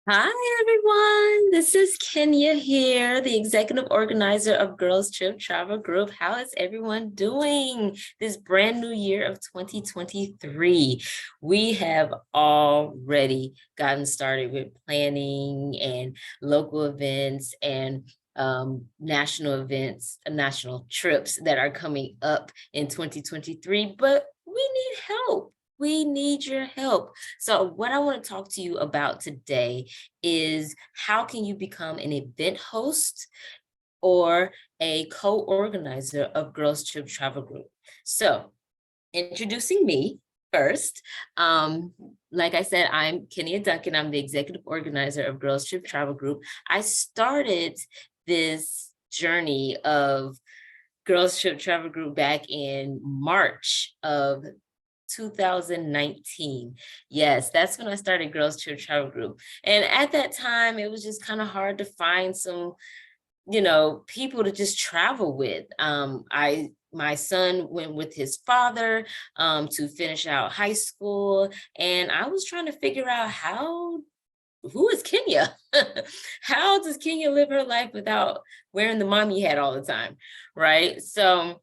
Hi, everyone. This is Kenya here, the executive organizer of Girls Trip Travel Group. How is everyone doing this brand new year of 2023? We have already gotten started with planning and local events and national events, national trips that are coming up in 2023, but we need help. We need your help. So what I want to talk to you about today is how can you become an event host or a co-organizer of Girls Trip Travel Group. So introducing me first, like I said, I'm Kenya Duncan. I'm the executive organizer of Girls Trip Travel Group. I started this journey of Girls Trip Travel Group back in March of 2019. Yes, that's when I started Girls Trip Travel Group. And at that time, it was just kind of hard to find some, people to just travel with. My son went with his father to finish out high school, and I was trying to figure out who is Kenya? How does Kenya live her life without wearing the mommy hat all the time, right? So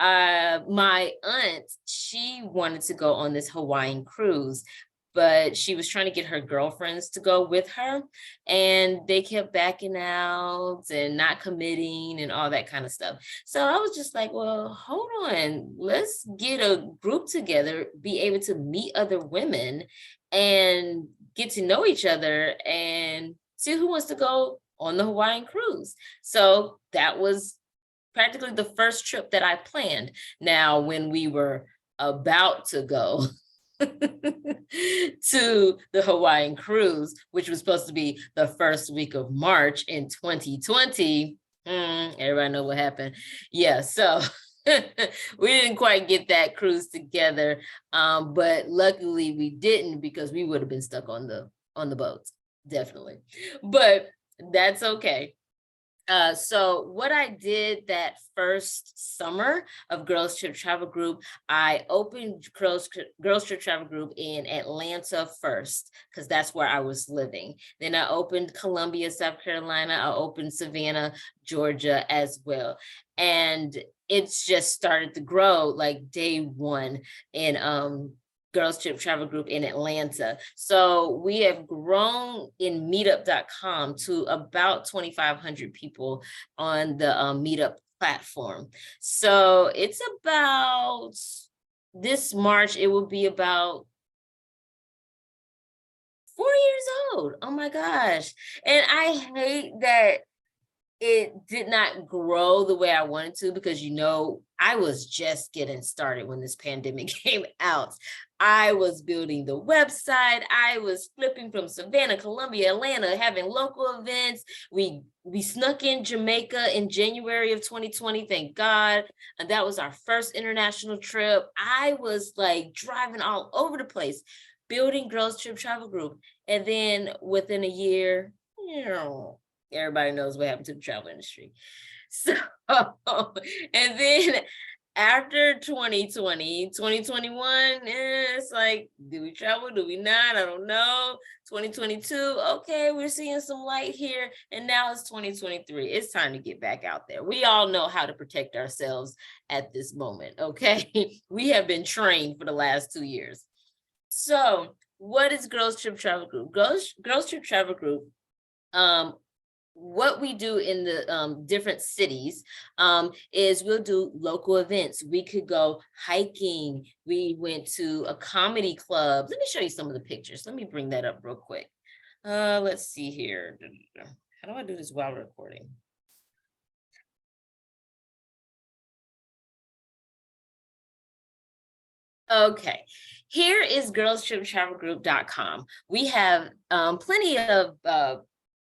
my aunt, she wanted to go on this Hawaiian cruise, but she was trying to get her girlfriends to go with her, and they kept backing out and not committing and all that kind of stuff. So I was just like, well, hold on, let's get a group together, be able to meet other women and get to know each other and see who wants to go on the Hawaiian cruise. So that was practically the first trip that I planned. Now, when we were about to go to the Hawaiian cruise, which was supposed to be the first week of March in 2020, everybody know what happened. Yeah, so we didn't quite get that cruise together, but luckily we didn't, because we would have been stuck on the boats, definitely. But that's okay. So what I did that first summer of Girls Trip Travel Group, I opened Girls Trip Travel Group in Atlanta first, because that's where I was living. Then I opened Columbia, South Carolina. I opened Savannah, Georgia as well. And it's just started to grow like day one in Girls Trip Travel Group in Atlanta. So we have grown in meetup.com to about 2,500 people on the meetup platform. So it's about, this March, it will be about 4 years old. Oh my gosh. And I hate that it did not grow the way I wanted to, because I was just getting started when this pandemic came out. I was building the website. I was flipping from Savannah, Columbia, Atlanta, having local events. We snuck in Jamaica in January of 2020, thank God. And that was our first international trip. I was like driving all over the place, building Girls Trip Travel Group. And then within a year, everybody knows what happened to the travel industry. So, and then after 2020, 2021, it's like, do we travel? Do we not? I don't know. 2022, okay, we're seeing some light here. And now it's 2023. It's time to get back out there. We all know how to protect ourselves at this moment, okay? We have been trained for the last 2 years. So what is Girls Trip Travel Group? Girls Trip Travel Group, what we do in the different cities is we'll do local events. We could go hiking. We went to a comedy club. Let me show you some of the pictures. Let me bring that up real quick. Let's see here. How do I do this while recording? Okay, here is girlstriptravelgroup.com. We have plenty of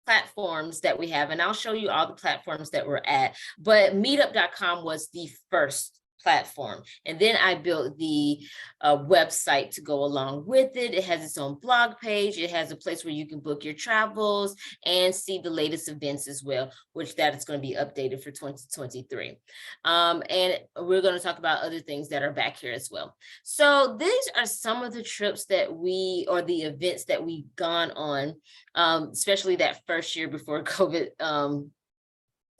platforms that we have, and I'll show you all the platforms that we're at. But meetup.com was the first platform. And then I built the website to go along with it. It has its own blog page. It has a place where you can book your travels and see the latest events as well, which that is going to be updated for 2023. And we're going to talk about other things that are back here as well. So these are some of the trips that or the events that we've gone on, especially that first year before COVID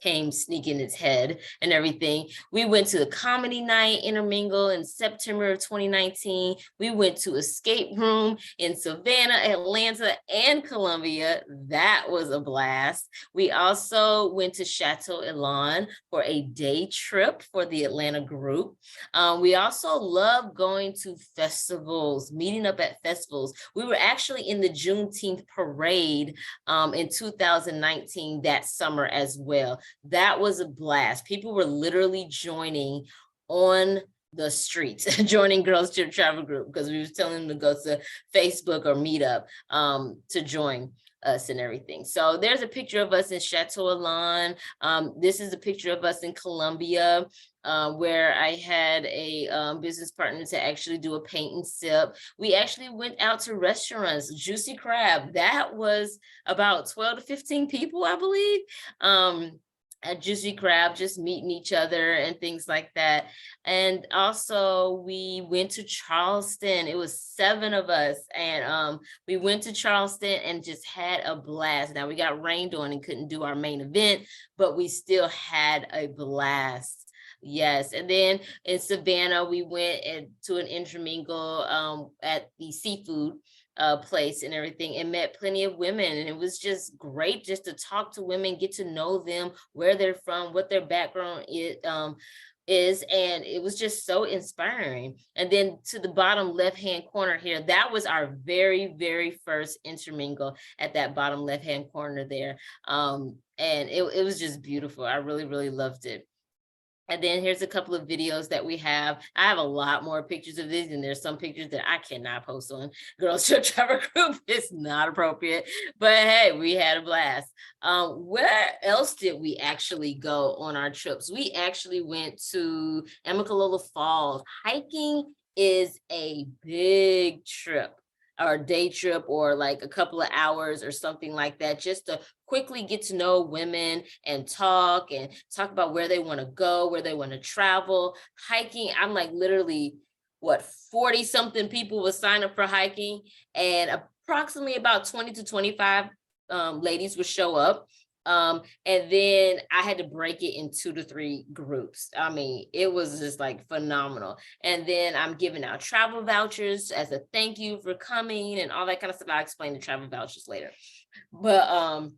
came sneaking its head and everything. We went to a comedy night, Intermingle, in September of 2019. We went to Escape Room in Savannah, Atlanta, and Columbia. That was a blast. We also went to Chateau Elan for a day trip for the Atlanta group. We also love going to festivals, meeting up at festivals. We were actually in the Juneteenth parade in 2019 that summer as well. That was a blast. People were literally joining on the streets, joining Girls Trip Travel Group, because we was telling them to go to Facebook or Meetup to join us and everything. So there's a picture of us in Chateau Elan. This is a picture of us in Columbia, where I had a business partner to actually do a paint and sip. We actually went out to restaurants, Juicy Crab. That was about 12 to 15 people, I believe. At Juicy Crab, just meeting each other and things like that. And also we went to Charleston. It was 7 of us, and we went to Charleston and just had a blast. Now we got rained on and couldn't do our main event, but we still had a blast. Yes. And then in Savannah, we went to an intermingle at the seafood place and everything, and met plenty of women. And it was just great just to talk to women, get to know them, where they're from, what their background is. And it was just so inspiring. And then to the bottom left-hand corner here, that was our very, very first intermingle at that bottom left-hand corner there. And it was just beautiful. I really, really loved it. And then here's a couple of videos that we have. I have a lot more pictures of these, and there's some pictures that I cannot post on Girls Trip Travel Group. It's not appropriate, but hey, we had a blast. Where else did we actually go on our trips? We actually went to Amicalola Falls. Hiking is a big trip, or day trip, or like a couple of hours or something like that, just to quickly get to know women and talk about where they want to go, where they want to travel. Hiking, I'm like literally, 40 something people would sign up for hiking, and approximately about 20 to 25 ladies would show up. And then I had to break it in 2 to 3 groups. I mean, it was just like phenomenal. And then I'm giving out travel vouchers as a thank you for coming and all that kind of stuff. I'll explain the travel vouchers later. But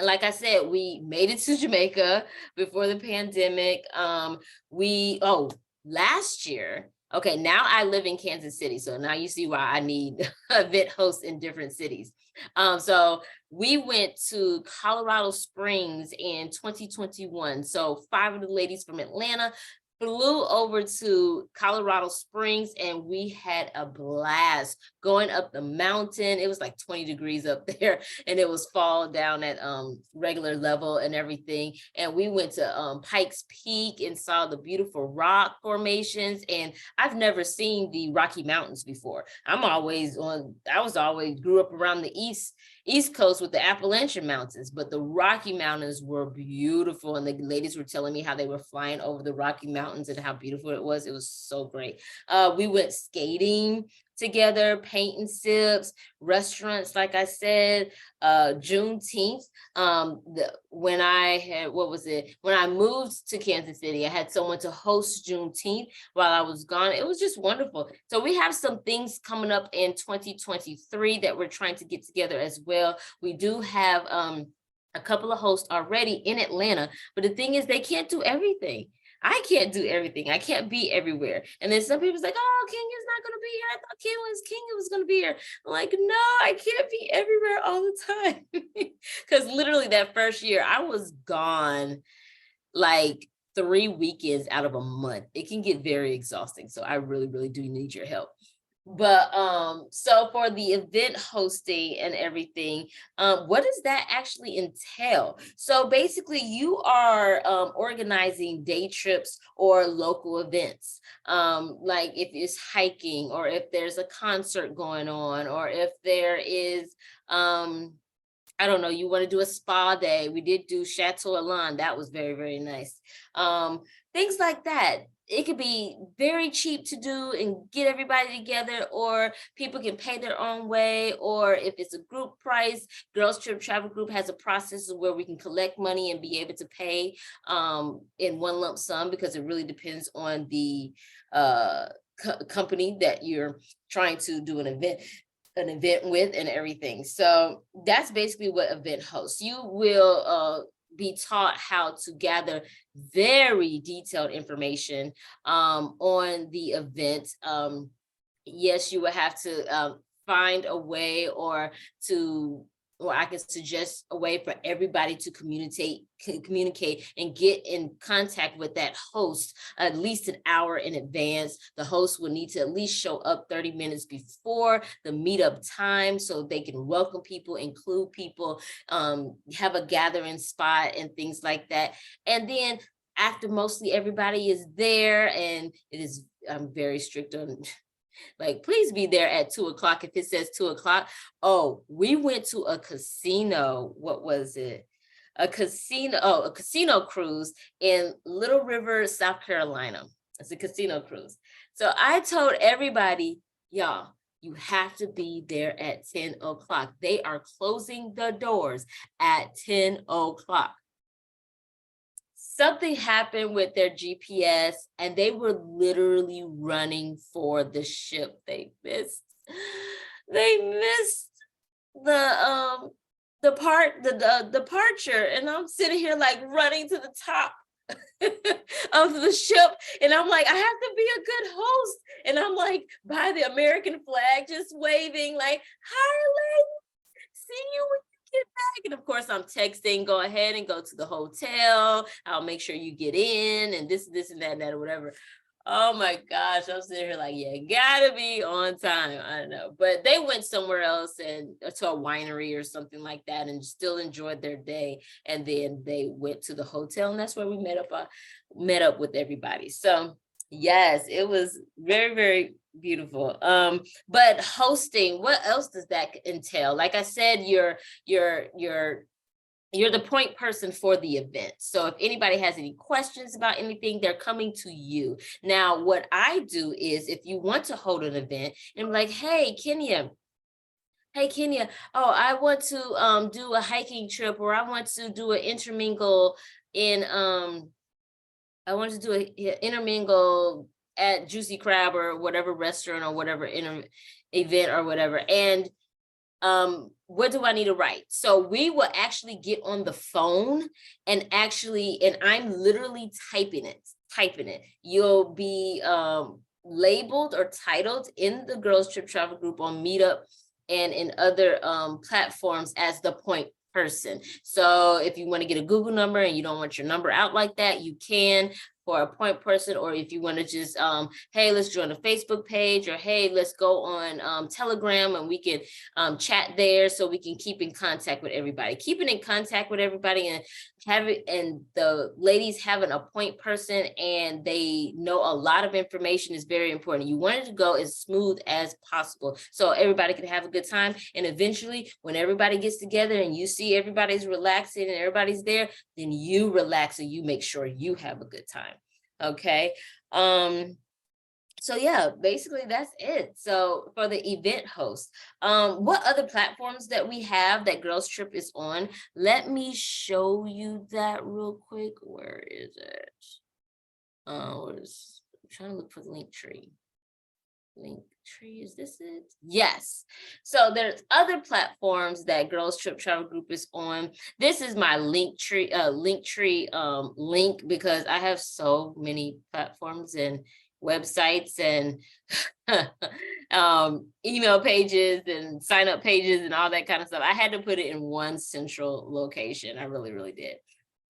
like I said, we made it to Jamaica before the pandemic. Last year, okay, now I live in Kansas City. So now you see why I need event hosts in different cities. So we went to Colorado Springs in 2021. So 5 of the ladies from Atlanta flew over to Colorado Springs, and we had a blast going up the mountain. It was like 20 degrees up there, and it was fall down at regular level and everything. And we went to Pikes Peak and saw the beautiful rock formations. And I've never seen the Rocky Mountains before. I was always grew up around the East Coast with the Appalachian Mountains, but the Rocky Mountains were beautiful. And the ladies were telling me how they were flying over the Rocky Mountains and how beautiful it was. It was so great. We went skating together, paint and sips, restaurants, like I said, Juneteenth. When I moved to Kansas City, I had someone to host Juneteenth while I was gone. It was just wonderful. So we have some things coming up in 2023 that we're trying to get together as well. We do have a couple of hosts already in Atlanta, but the thing is, they can't do everything. I can't do everything. I can't be everywhere. And then some people's like, oh, Kenya's not going to be here. I thought Kenya was going to be here. I'm like, no, I can't be everywhere all the time. Because literally that first year, I was gone like 3 weekends out of a month. It can get very exhausting. So I really, really do need your help. But so for the event hosting and everything, what does that actually entail? So basically you are organizing day trips or local events. Like if it's hiking, or if there's a concert going on, or if there is I don't know, you want to do a spa day. We did do Chateau Elan. That was very, very nice. Things like that. It could be very cheap to do and get everybody together, or people can pay their own way, or if it's a group price, Girls Trip Travel Group has a process where we can collect money and be able to pay in one lump sum, because it really depends on the company that you're trying to do an event with and everything. So that's basically what event hosts. You will be taught how to gather very detailed information on the event. Yes, you will have to find a way, or I can suggest a way for everybody to communicate and get in contact with that host at least an hour in advance. The host will need to at least show up 30 minutes before the meetup time so they can welcome people, include people, have a gathering spot and things like that. And then after mostly everybody is there, and I'm very strict on like, please be there at 2:00 if it says 2:00. Oh, we went to a casino. What was it? A casino cruise in Little River, South Carolina. It's a casino cruise. So I told everybody, y'all, you have to be there at 10:00. They are closing the doors at 10:00. Something happened with their GPS and they were literally running for the ship. They missed the departure, and I'm sitting here like running to the top of the ship, and I'm like, I have to be a good host, and I'm like by the American flag just waving like, hi lady, see you when you get back. And of course I'm texting, go ahead and go to the hotel, I'll make sure you get in, and this and that or whatever. Oh my gosh, I'm sitting here like, yeah, gotta be on time. I don't know, but they went somewhere else and to a winery or something like that, and still enjoyed their day. And then they went to the hotel, and that's where we met up with everybody. So yes, it was very, very beautiful. But hosting, what else does that entail? Like I said, you're the point person for the event. So if anybody has any questions about anything, they're coming to you. Now, what I do is if you want to hold an event and I'm like, hey, Kenya, oh, I want to do a hiking trip, or I want to do an intermingle in I want to do an intermingle at Juicy Crab or whatever restaurant or whatever event or whatever. And what do I need to write? So we will actually get on the phone and I'm literally typing it. You'll be labeled or titled in the Girls Trip Travel Group on Meetup and in other platforms as the point person. So if you want to get a Google number and you don't want your number out like that, you can for a point person. Or if you want to just hey, let's join a Facebook page, or hey, let's go on Telegram and we can chat there, so we can keep in contact with everybody. Keeping in contact with everybody and the ladies having a point person and they know a lot of information is very important. You want it to go as smooth as possible so everybody can have a good time. And eventually when everybody gets together and you see everybody's relaxing and everybody's there, then you relax and you make sure you have a good time. Okay. So yeah, basically that's it. So for the event host, what other platforms that we have that Girls Trip is on? Let me show you that real quick. Where is it? I'm trying to look for the Linktree. Linktree, is this it? Yes. So there's other platforms that Girls Trip Travel Group is on. This is my Linktree link, because I have so many platforms and websites and email pages and sign up pages and all that kind of stuff. I had to put it in one central location. I really, really did.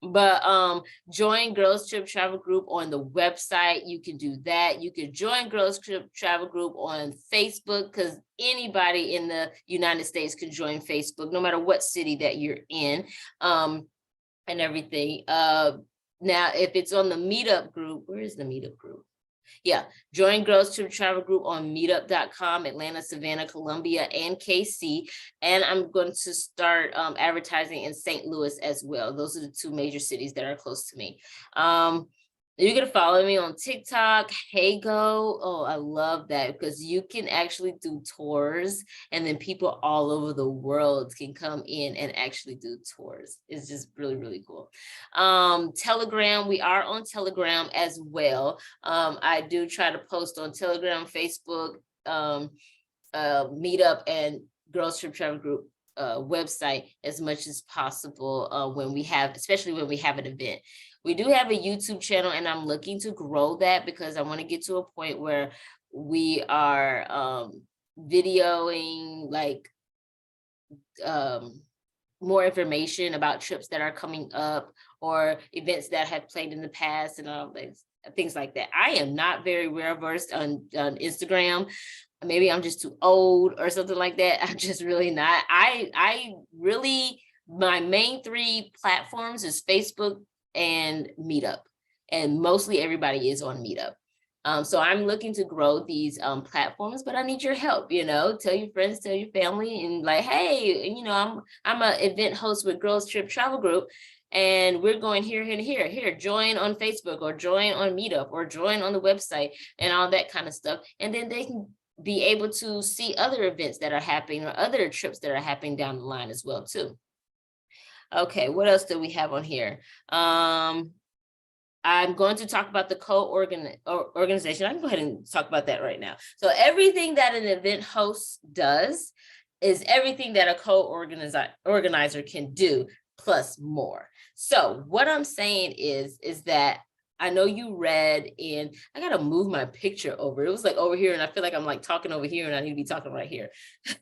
But join Girls Trip Travel Group on the website. You can do that. You can join Girls Trip Travel Group on Facebook, because anybody in the United States can join Facebook, no matter what city that you're in, and everything. Now, if it's on the Meetup group, where is the Meetup group? Yeah, join Girls Trip Travel Group on meetup.com, Atlanta, Savannah, Columbia, and KC. And I'm going to start advertising in St. Louis as well. Those are the two major cities that are close to me. You're going to follow me on TikTok, HeyGo. Oh, I love that, because you can actually do tours, and then people all over the world can come in and actually do tours. It's just really, really cool. Telegram, we are on Telegram as well. I do try to post on Telegram, Facebook, Meetup, and Girls Trip Travel Group website as much as possible when we have, especially when we have an event. We do have a YouTube channel, and I'm looking to grow that, because I want to get to a point where we are videoing like more information about trips that are coming up, or events that have played in the past, and all things like that. I am not very well versed on Instagram. Maybe I'm just too old or something like that. I'm just really not. I really, my main 3 platforms is Facebook and Meetup, and mostly everybody is on Meetup. So I'm looking to grow these platforms, but I need your help. Tell your friends, tell your family, and like, hey, I'm an event host with Girls Trip Travel Group, and we're going here and here. Here, join on Facebook, or join on Meetup, or join on the website, and all that kind of stuff. And then they can be able to see other events that are happening, or other trips that are happening down the line as well too. Okay, what else do we have on here? I'm going to talk about the co-organization. I can go ahead and talk about that right now. So everything that an event host does is everything that a co-organizer can do, plus more. So what I'm saying is that I know you read, and I gotta move my picture over. It was like over here, and I feel like I'm like talking over here, and I need to be talking right here.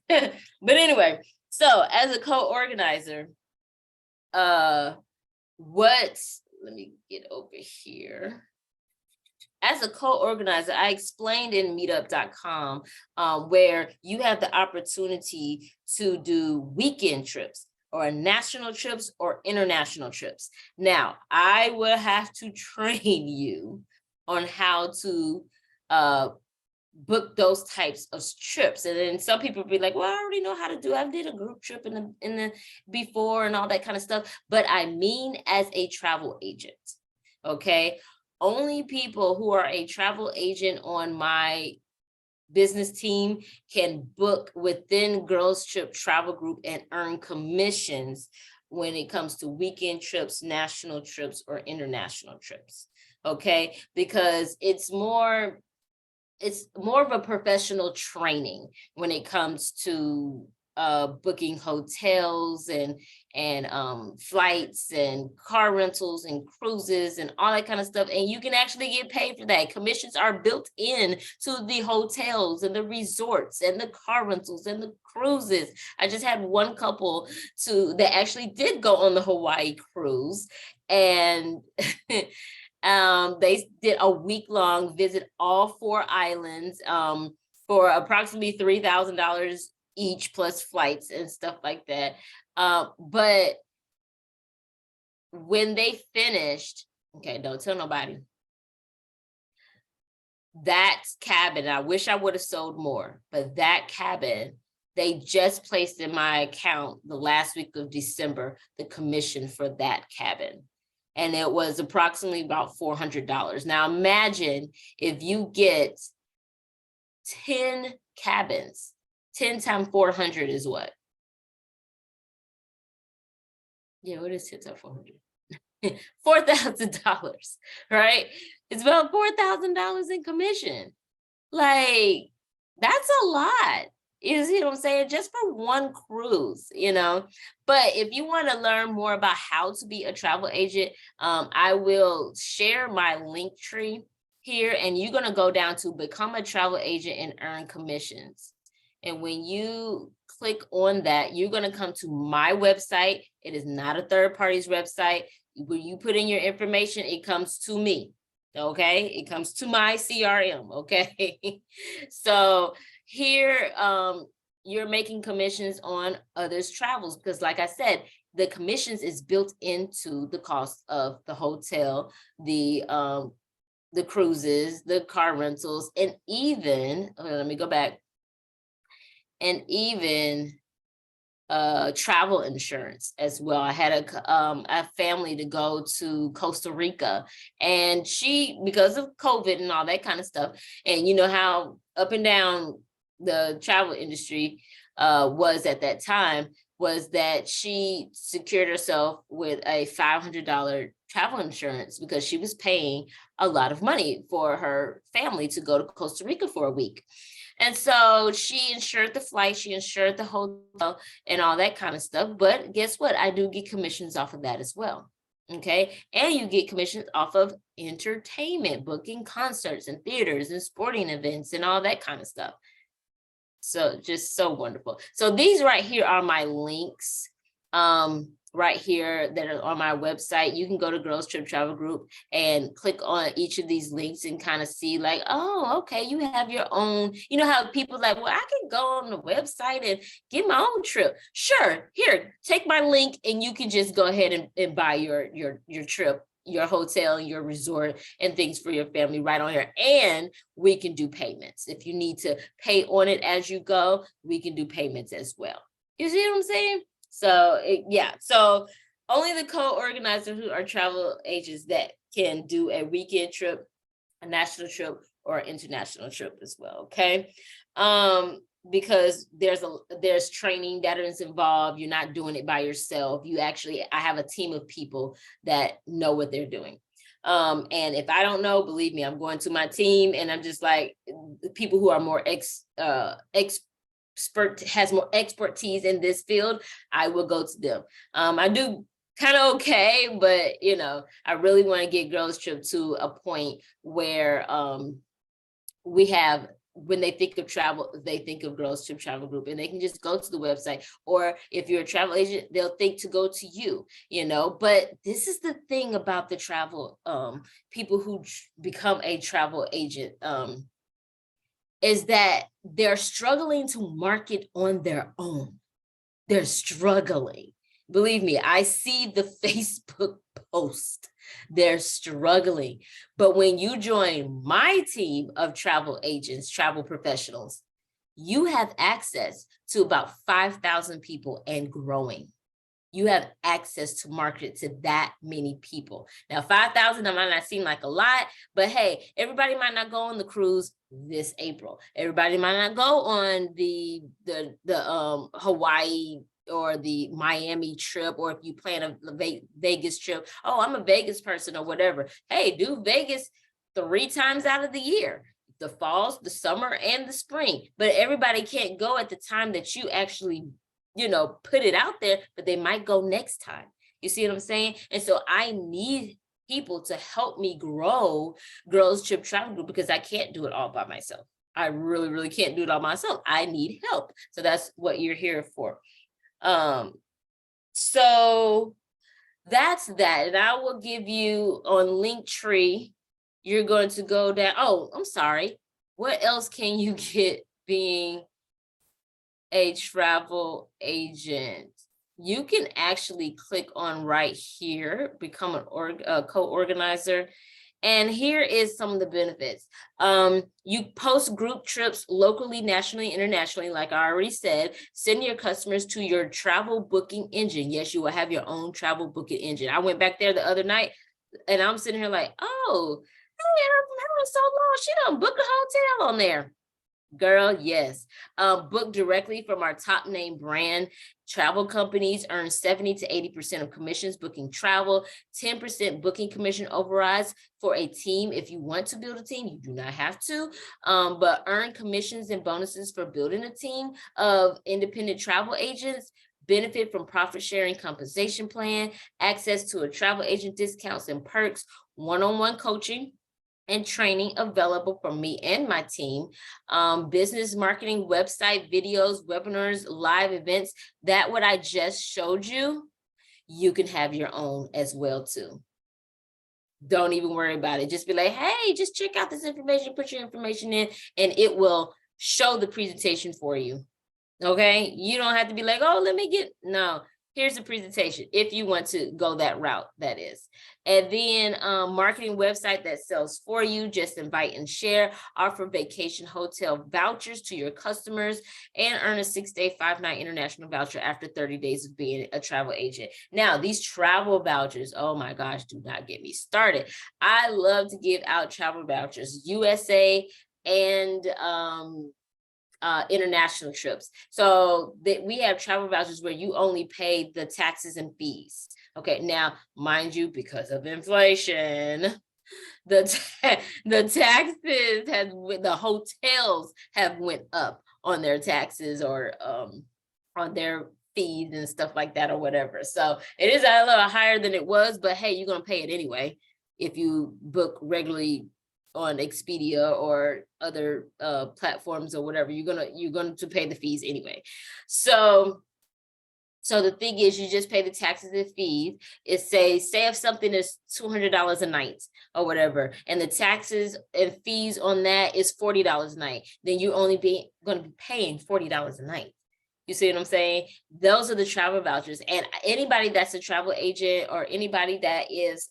But anyway, so as a co-organizer, let me get over here. As a co-organizer, I explained in meetup.com where you have the opportunity to do weekend trips, or national trips, or international trips. Now, I will have to train you on how to book those types of trips. And then some people be like, well, I already know how to do it. I did a group trip in the before, and all that kind of stuff. But I mean, as a travel agent, okay? Only people who are a travel agent on my business team can book within Girls Trip Travel Group and earn commissions when it comes to weekend trips, national trips, or international trips. Okay, because it's more of a professional training when it comes to booking hotels and flights and car rentals and cruises and all that kind of stuff. And you can actually get paid for that. Commissions are built in to the hotels and the resorts and the car rentals and the cruises. I just had one couple that actually did go on the Hawaii cruise, and they did a week-long visit all 4 islands for approximately $3,000 each, plus flights and stuff like that. But when they finished, okay, don't tell nobody, that cabin, I wish I would have sold more, but that cabin, they just placed in my account the last week of December, the commission for that cabin. And it was approximately about $400. Now imagine if you get 10 cabins, 10 times 400 is what? Yeah, what is 10 times 400? $4,000, right? It's about $4,000 in commission. Like, that's a lot. You see what I'm saying? Just for one cruise, But if you want to learn more about how to be a travel agent, I will share my link tree here, and you're going to go down to become a travel agent and earn commissions. And when you click on that, you're going to come to my website. It is not a third party's website. when you put in your information, it comes to me. Okay, it comes to my CRM. Okay, so here you're making commissions on others' travels because, like I said, the commissions is built into the cost of the hotel, the cruises, the car rentals, and even, let me go back, and even travel insurance as well. I had a family to go to Costa Rica, and she, because of COVID and all that kind of stuff, and you know how up and down the travel industry was at that time, was that she secured herself with a $500 travel insurance because she was paying a lot of money for her family to go to Costa Rica for a week. And so she insured the flight, she insured the hotel and all that kind of stuff. But guess what? I do get commissions off of that as well. Okay. And you get commissions off of entertainment, booking concerts and theaters and sporting events and all that kind of stuff. So just so wonderful. So these right here are my links. Right here that are on my website. You can go to Girls Trip Travel Group and click on each of these links and kind of see like, oh, okay, you have your own, you know how people like, well, I can go on the website and get my own trip. Sure, here, take my link and you can just go ahead and buy your trip, your hotel, your resort and things for your family right on here. And we can do payments. If you need to pay on it as you go, we can do payments as well. You see what I'm saying? So yeah, so only the co-organizers who are travel agents that can do a weekend trip, a national trip, or international trip as well. Okay, because there's training that is involved. You're not doing it by yourself. I have a team of people that know what they're doing. And if I don't know, believe me, I'm going to my team, and I'm just like people who are more has more expertise in this field, I will go to them. I do kind of okay, but you know, I really want to get Girls Trip to a point where we have, when they think of travel, they think of Girls Trip Travel Group, and they can just go to the website, or if you're a travel agent, they'll think to go to you, you know. But this is the thing about the travel, people who become a travel agent, is that they're struggling to market on their own. They're struggling. Believe me, I see the Facebook post. They're struggling. But when you join my team of travel agents, travel professionals, you have access to about 5,000 people and growing. You have access to market to that many people. Now, 5,000 might not seem like a lot, but hey, everybody might not go on the cruise this April. Everybody might not go on the Hawaii or the Miami trip, or if you plan a Vegas trip. Oh, I'm a Vegas person or whatever. Hey, do Vegas 3 times out of the year. The falls, the summer, and the spring. But everybody can't go at the time that you actually, you know, put it out there, but they might go next time. You see what I'm saying? And so I need people to help me grow Girls Trip Travel Group, because I can't do it all by myself. I really, really can't do it all myself. I need help. So that's what you're here for. So that's that. And I will give you on Linktree, you're going to go down. Oh, I'm sorry. What else can you get being a travel agent? You can actually click on right here, become a co-organizer. And here is some of the benefits. You post group trips locally, nationally, internationally, like I already said. Send your customers to your travel booking engine. Yes, you will have your own travel booking engine. I went back there the other night and I'm sitting here like, oh, I ain't heard from her in so long. She done booked a hotel on there. Girl, yes. Book directly from our top name brand. Travel companies earn 70 to 80% of commissions booking travel, 10% booking commission overrides for a team. If you want to build a team, you do not have to, but earn commissions and bonuses for building a team of independent travel agents. Benefit from profit sharing compensation plan, access to a travel agent discounts and perks, one-on-one coaching and training available for me and my team, business marketing, website, videos, webinars, live events. That what I just showed you, you can have your own as well too. Don't even worry about it. Just be like, hey, just check out this information, put your information in, and it will show the presentation for you. Okay, you don't have to be like, oh, let me get, no, here's the presentation if you want to go that route, that is. And then marketing website that sells for you, just invite and share, offer vacation hotel vouchers to your customers, and earn a 6-day, 5-night international voucher after 30 days of being a travel agent. Now, these travel vouchers, oh my gosh, do not get me started. I love to give out travel vouchers, USA and international trips. So that we have travel vouchers where you only pay the taxes and fees. Okay, now mind you, because of inflation, the taxes has, the hotels have went up on their taxes or on their fees and stuff like that or whatever. So it is a little higher than it was, but hey, you're gonna pay it anyway if you book regularly on Expedia or other platforms or whatever. You're going to pay the fees anyway. So the thing is, you just pay the taxes and fees. It say if something is $200 a night or whatever, and the taxes and fees on that is $40 a night, then you only going to be paying $40 a night. You see what I'm saying? Those are the travel vouchers. And anybody that's a travel agent or anybody that is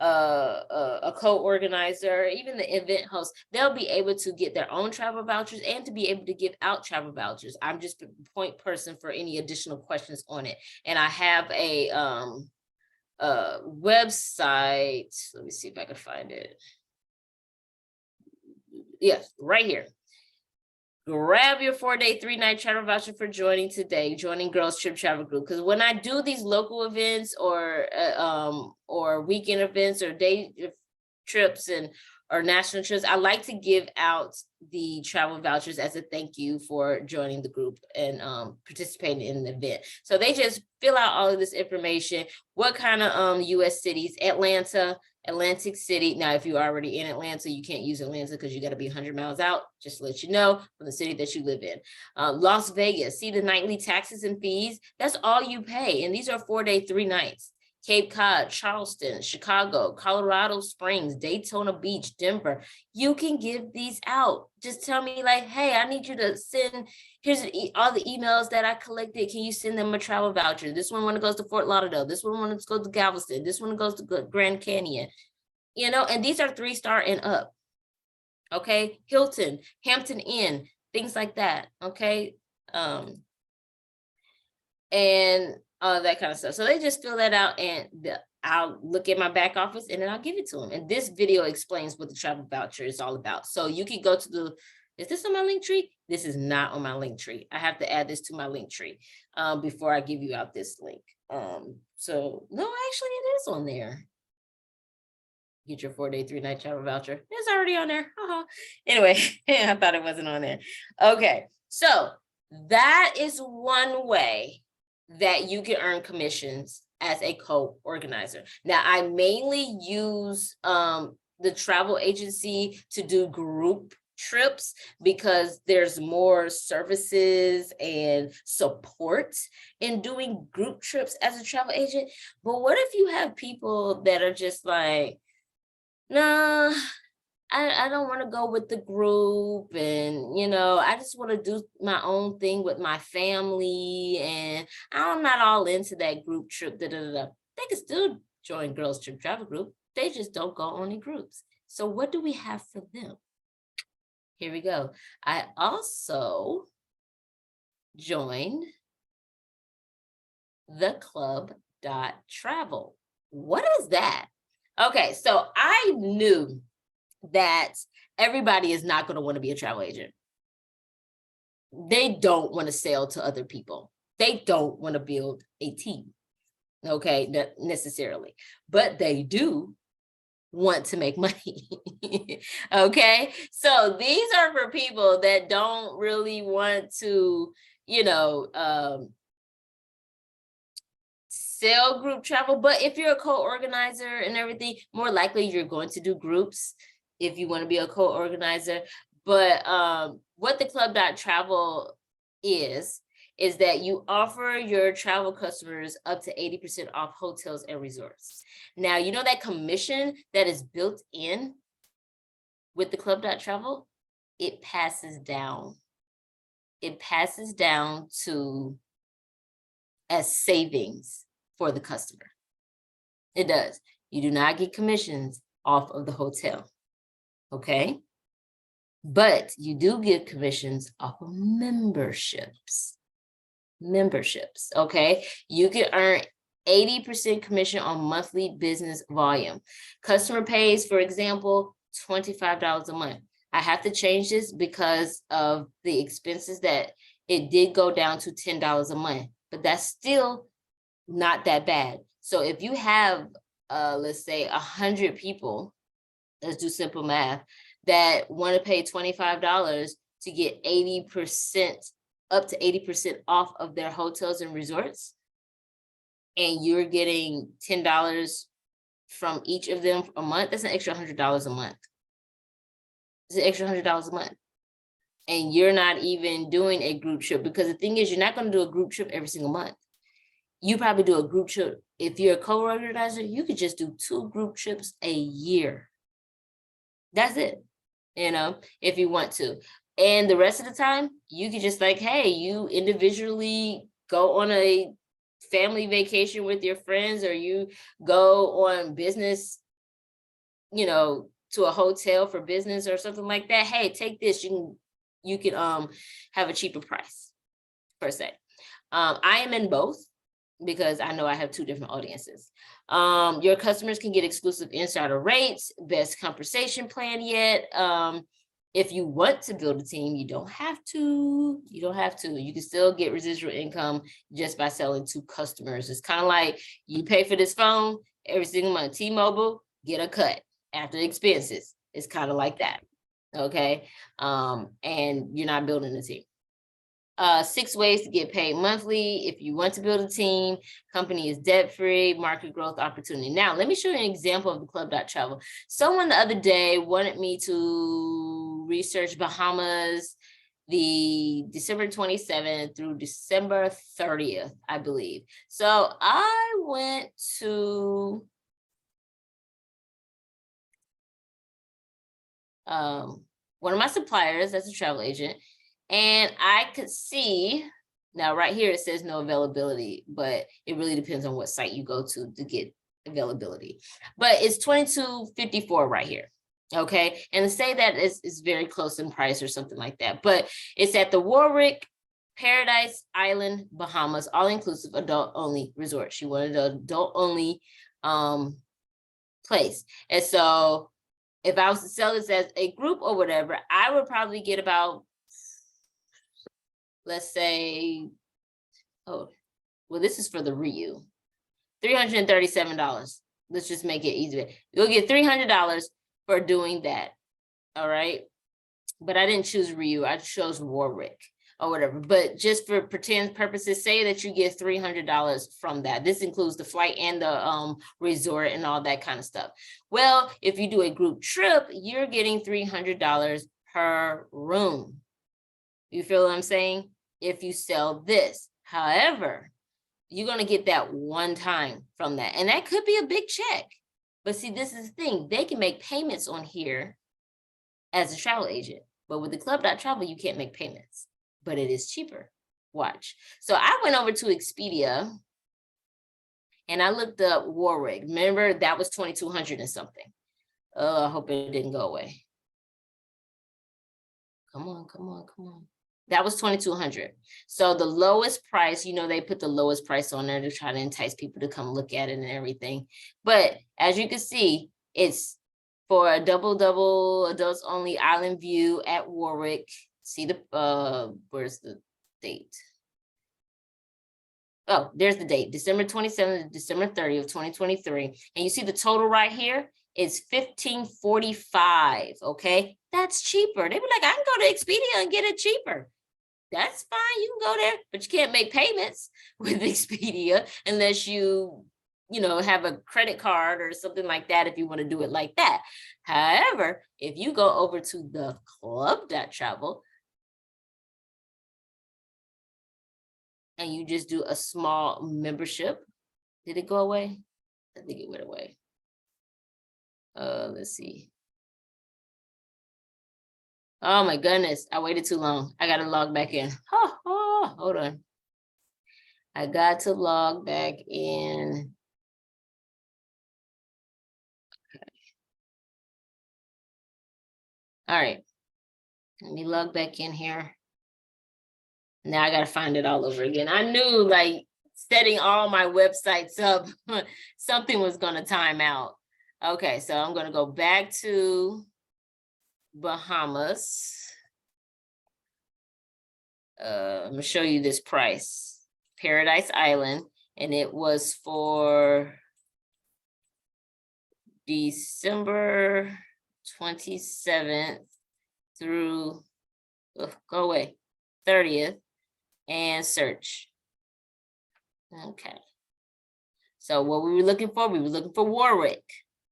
a co-organizer, even the event host, they'll be able to get their own travel vouchers and to be able to give out travel vouchers. I'm just a point person for any additional questions on it. And I have a website. Let me see if I can find it. Yes, right here. Grab your 4-day, 3-night travel voucher for joining Girls Trip Travel Group. Because when I do these local events or weekend events or day trips or national trips, I like to give out the travel vouchers as a thank you for joining the group and participating in the event. So they just fill out all of this information. What kind of US cities? Atlanta, Atlantic City. Now, if you're already in Atlanta, you can't use Atlanta because you got to be 100 miles out, just to let you know, from the city that you live in. Las Vegas, see the nightly taxes and fees? That's all you pay. And these are 4-day, 3 nights. Cape Cod, Charleston, Chicago, Colorado Springs, Daytona Beach, Denver. You can give these out. Just tell me like, hey, I need you to send, here's all the emails that I collected. Can you send them a travel voucher? This one goes to Fort Lauderdale. This one goes to Galveston. This one goes to Grand Canyon. You know, and these are 3-star and up. Okay, Hilton, Hampton Inn, things like that. Okay, and all that kind of stuff. So they just fill that out, and I'll look at my back office and then I'll give it to them. And this video explains what the travel voucher is all about. So you can go to is this on my link tree? This is not on my link tree. I have to add this to my link tree before I give you out this link. So no, actually it is on there. Get your 4-day, 3-night travel voucher. It's already on there. Anyway, I thought it wasn't on there. Okay, so that is one way that you can earn commissions as a co-organizer. Now, I mainly use the travel agency to do group trips because there's more services and support in doing group trips as a travel agent. But what if you have people that are just like, nah, I don't want to go with the group, and I just want to do my own thing with my family, and I'm not all into that group trip. They can still join Girls Trip Travel Group. They just don't go on in groups. So what do we have for them? Here we go. I also joined the club.travel. What is that? Okay, so I knew that everybody is not going to want to be a travel agent. They don't want to sell to other people. They don't want to build a team. Okay, not necessarily, but they do want to make money. Okay, so these are for people that don't really want to, sell group travel. But if you're a co-organizer and everything, more likely you're going to do groups if you want to be a co-organizer. But what the club.travel is is that you offer your travel customers up to 80% off hotels and resorts. Now, you know that commission that is built in with the Club.travel, it passes down. It passes down to as savings for the customer. It does. You do not get commissions off of the hotel, okay? But you do get commissions off of memberships. Memberships, okay? You can earn 80% commission on monthly business volume. Customer pays, for example, $25 a month. I have to change this because of the expenses that it did go down to $10 a month, but that's still not that bad. So if you have, let's say 100 people, let's do simple math, that want to pay $25 to get 80%, up to 80% off of their hotels and resorts, and you're getting $10 from each of them a month, that's an extra $100 a month. It's an extra $100 a month. And you're not even doing a group trip, because the thing is, you're not going to do a group trip every single month. You probably do a group trip. If you're a co-organizer, you could just do 2 group trips a year. That's it, you know, if you want to. And the rest of the time, you could just like, hey, you individually go on a family vacation with your friends, or you go on business, you know, to a hotel for business or something like that. Hey, take this. You can have a cheaper price per se. I am in both, because I know I have 2 different audiences. Your customers can get exclusive insider rates, best conversation plan yet. If you want to build a team, you don't have to. You don't have to. You can still get residual income just by selling to customers. It's kind of like you pay for this phone every single month. T-Mobile, get a cut after expenses. It's kind of like that. Okay. And you're not building a team. 6 ways to get paid monthly. If you want to build a team, company is debt-free, market growth opportunity. Now, let me show you an example of the Club.travel. Someone the other day wanted me to research Bahamas, the December 27th through December 30th, I believe. So I went to one of my suppliers that's a travel agent, and I could see, now right here it says no availability, but it really depends on what site you go to get availability. But it's $22.54 right here, okay? And to say that is very close in price or something like that, but it's at the Warwick Paradise Island, Bahamas, all-inclusive adult-only resort. She wanted an adult-only place. And so if I was to sell this as a group or whatever, I would probably get about, let's say, oh, well, this is for the Riu, $337. Let's just make it easier. You'll get $300 for doing that. All right. But I didn't choose Riu. I chose Warwick or whatever. But just for pretend purposes, say that you get $300 from that. This includes the flight and the resort and all that kind of stuff. Well, if you do a group trip, you're getting $300 per room. You feel what I'm saying? If you sell this. However, you're going to get that one time from that. And that could be a big check. But see, this is the thing. They can make payments on here as a travel agent. But with the Club.travel, you can't make payments. But it is cheaper. Watch. So I went over to Expedia and I looked up Warwick. Remember, that was $2,200 and something. Oh, I hope it didn't go away. Come on, come on, come on. That was $2,200. So the lowest price, you know, they put the lowest price on there to try to entice people to come look at it and everything. But as you can see, it's for a double adults only island view at Warwick. See the, where's the date? Oh, there's the date, December 27th to December 30th, 2023. And you see the total right here is $1,545, okay? That's cheaper. They be like, I can go to Expedia and get it cheaper. That's fine, you can go there, but you can't make payments with Expedia unless you know, have a credit card or something like that if you want to do it like that. However, if you go over to the Club.travel, and you just do a small membership. Did it go away? I think it went away. Let's see. Oh my goodness, I waited too long. I gotta log back in. Hold on. I got to log back in. Okay. All right, let me log back in here. Now I gotta find it all over again. I knew like setting all my websites up, something was gonna time out. Okay, so I'm gonna go back to Bahamas. I'm gonna show you this price, Paradise Island, and it was for December 27th through, go away, 30th, and search. Okay. So what we were looking for,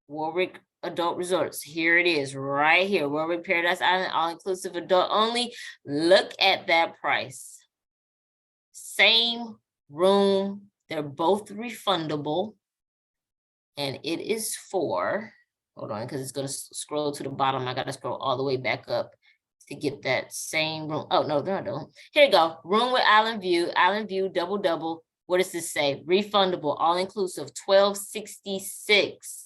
Warwick Adult Resorts. Here it is, right here, Warwick Paradise Island, all-inclusive adult only. Look at that price. Same room, they're both refundable. And it is for, hold on, because it's going to scroll to the bottom. I got to scroll all the way back up to get that same room. Oh, no, I don't. Here you go. Room with Island View, double. What does this say? Refundable, all-inclusive, $1,266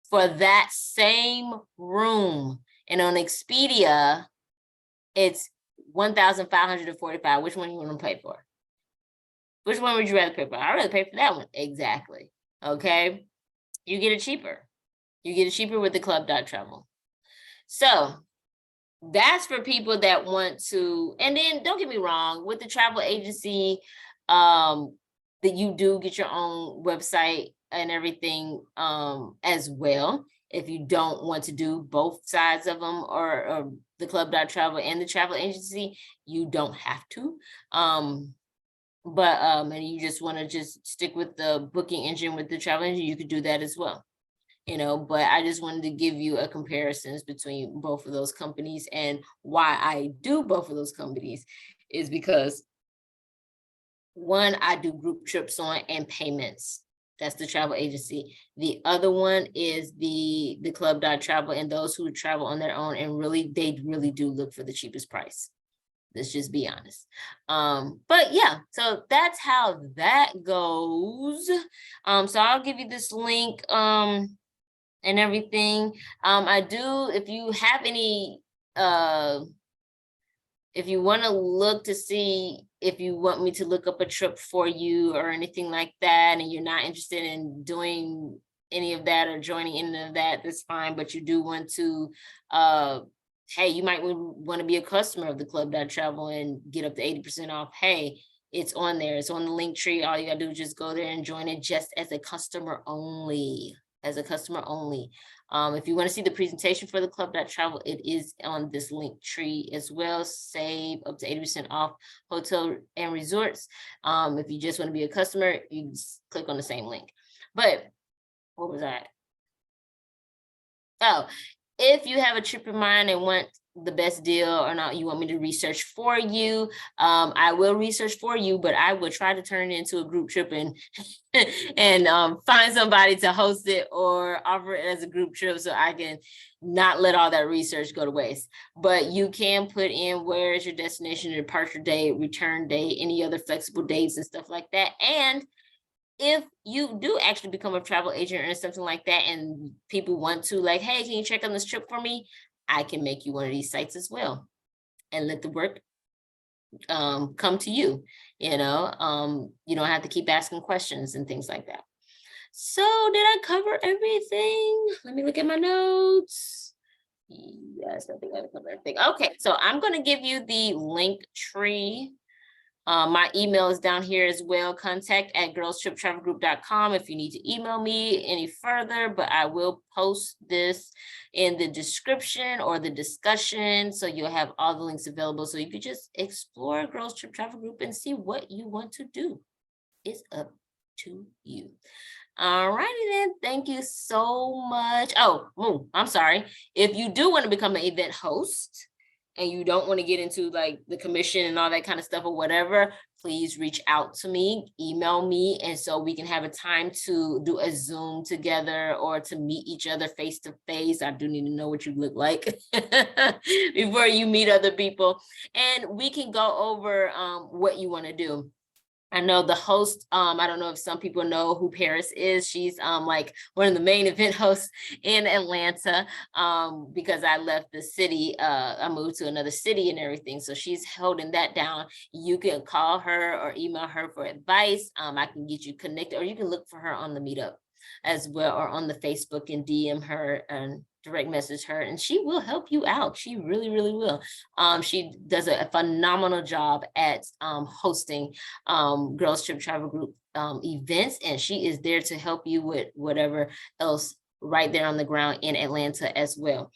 for that same room. And on Expedia, it's $1,545. Which one you want to pay for? Which one would you rather pay for? I'd rather pay for that one. Exactly. Okay. You get it cheaper. You get it cheaper with the club.travel. So that's for people that want to, and then don't get me wrong, with the travel agency, that you do get your own website and everything as well. If you don't want to do both sides of them, or the club.travel and the travel agency, you don't have to. But and you just want to just stick with the booking engine with the travel engine, you could do that as well. You know, but I just wanted to give you a comparisons between both of those companies, and why I do both of those companies is because one, I do group trips on and payments. That's the travel agency. The other one is the club.travel, and those who travel on their own, and they really do look for the cheapest price. Let's just be honest. But yeah, so that's how that goes. So I'll give you this link and everything. I do, if you have any, if you want to look to see if you want me to look up a trip for you or anything like that, and you're not interested in doing any of that or joining any of that, that's fine. But you do want to, hey, you might want to be a customer of the club.travel and get up to 80% off. Hey, it's on there. It's on the link tree. All you gotta do is just go there and join it just as a customer only. If you want to see the presentation for the club.travel, it is on this link tree as well. Save up to 80% off hotel and resorts. If you just want to be a customer, you just click on the same link. But what was that? Oh, if you have a trip in mind and want the best deal or not, you want me to research for you, I will research for you, but I will try to turn it into a group trip and find somebody to host it or offer it as a group trip, so I can not let all that research go to waste. But you can put in where is your destination, departure date, return date, any other flexible dates and stuff like that. And if you do actually become a travel agent or something like that, and people want to like, hey, can you check on this trip for me? I can make you one of these sites as well and let the work come to you. You know, you don't have to keep asking questions and things like that. So did I cover everything? Let me look at my notes. Yes, I think I covered everything. Okay, so I'm going to give you the link tree. My email is down here as well, contact@girlstriptravelgroup.com if you need to email me any further, but I will post this in the description or the discussion, so you'll have all the links available, so you could just explore Girls Trip Travel Group and see what you want to do. It's up to you. All righty then, thank you so much. Oh, I'm sorry. If you do want to become an event host, and you don't want to get into like the commission and all that kind of stuff or whatever, please reach out to me, email me, and so we can have a time to do a Zoom together or to meet each other face to face. I do need to know what you look like before you meet other people, and we can go over what you want to do. I know the host, I don't know if some people know who Paris is. She's like one of the main event hosts in Atlanta, because I left the city, I moved to another city and everything. So she's holding that down. You can call her or email her for advice. I can get you connected, or you can look for her on the Meetup as well, or on the Facebook and DM her and direct message her, and she will help you out. She really, really will. She does a phenomenal job at hosting Girls Trip Travel Group events, and she is there to help you with whatever else right there on the ground in Atlanta as well.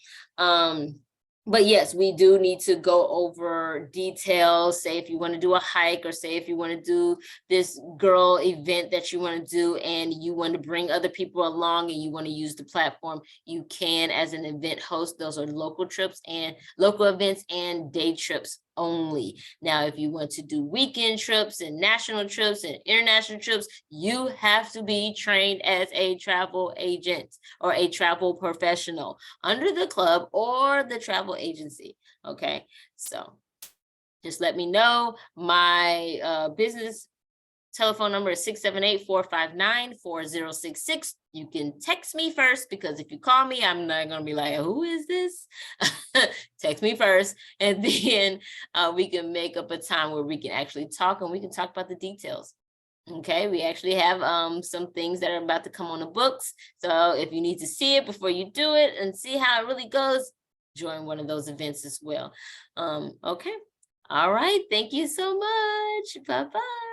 But yes, we do need to go over details. Say if you want to do a hike, or say if you want to do this girl event that you want to do and you want to bring other people along and you want to use the platform, you can as an event host. Those are local trips and local events and day trips only. Now, if you want to do weekend trips and national trips and international trips, you have to be trained as a travel agent or a travel professional under the club or the travel agency. Okay, so just let me know. My business telephone number is 678-459-4066. You can text me first, because if you call me, I'm not going to be like, who is this? Text me first, and then we can make up a time where we can actually talk, and we can talk about the details. Okay, we actually have some things that are about to come on the books. So if you need to see it before you do it and see how it really goes, join one of those events as well. Okay. All right. Thank you so much. Bye-bye.